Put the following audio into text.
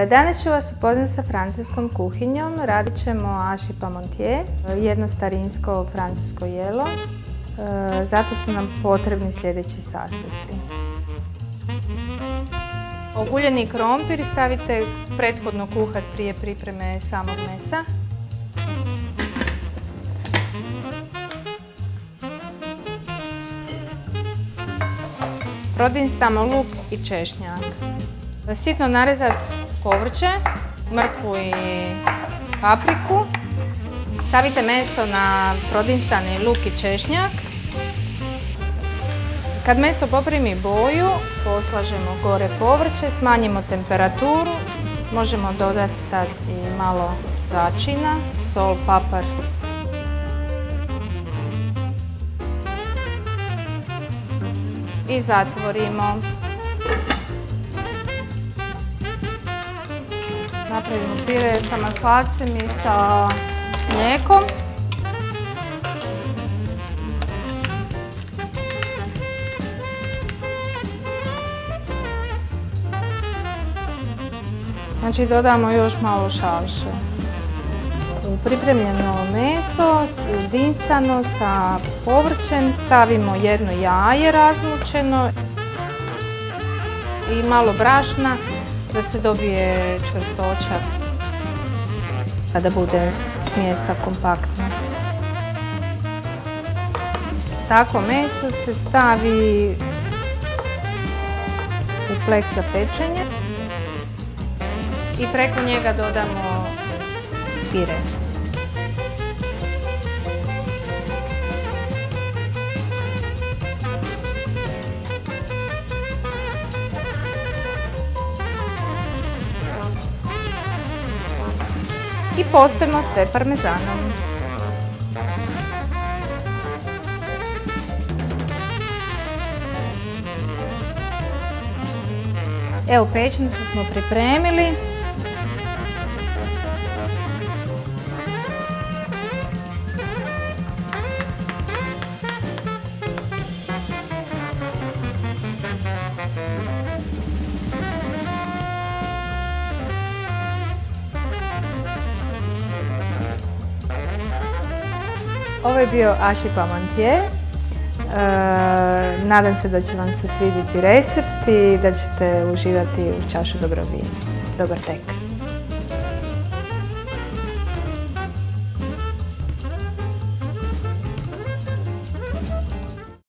Danas ću vas upoznati sa francuskom kuhinjom. Radit ćemo hachis parmentier, jedno starinsko francusko jelo. Zato su nam potrebni sljedeći sastojci. Oguljeni krompir stavite prethodno kuhat prije pripreme samog mesa. Prodinstamo luk i češnjak. Sitno narezati povrće, mrkvu i papriku. Stavite meso na prodinstani luk i češnjak. Kad meso poprimi boju, poslažemo gore povrće, smanjimo temperaturu. Možemo dodati sad i malo začina, sol, papar. I zatvorimo. Napravimo pire sa maslacem i sa mlijekom. Znači dodamo još malo šalše. U pripremljeno meso, udinstano sa povrćem, stavimo jedno jaje razmučeno i malo brašna da se dobije čvrstoća, da bude smjesa kompaktna. Tako meso se stavi u pleh za pečenje i preko njega dodamo pire. I pospemo sve parmezanom. Evo, pećnicu smo pripremili. Ovo je bio hachis parmentier. Nadam se da će vam se svidjeti recept i da ćete uživati u čašu dobrog vina. Dobar tek!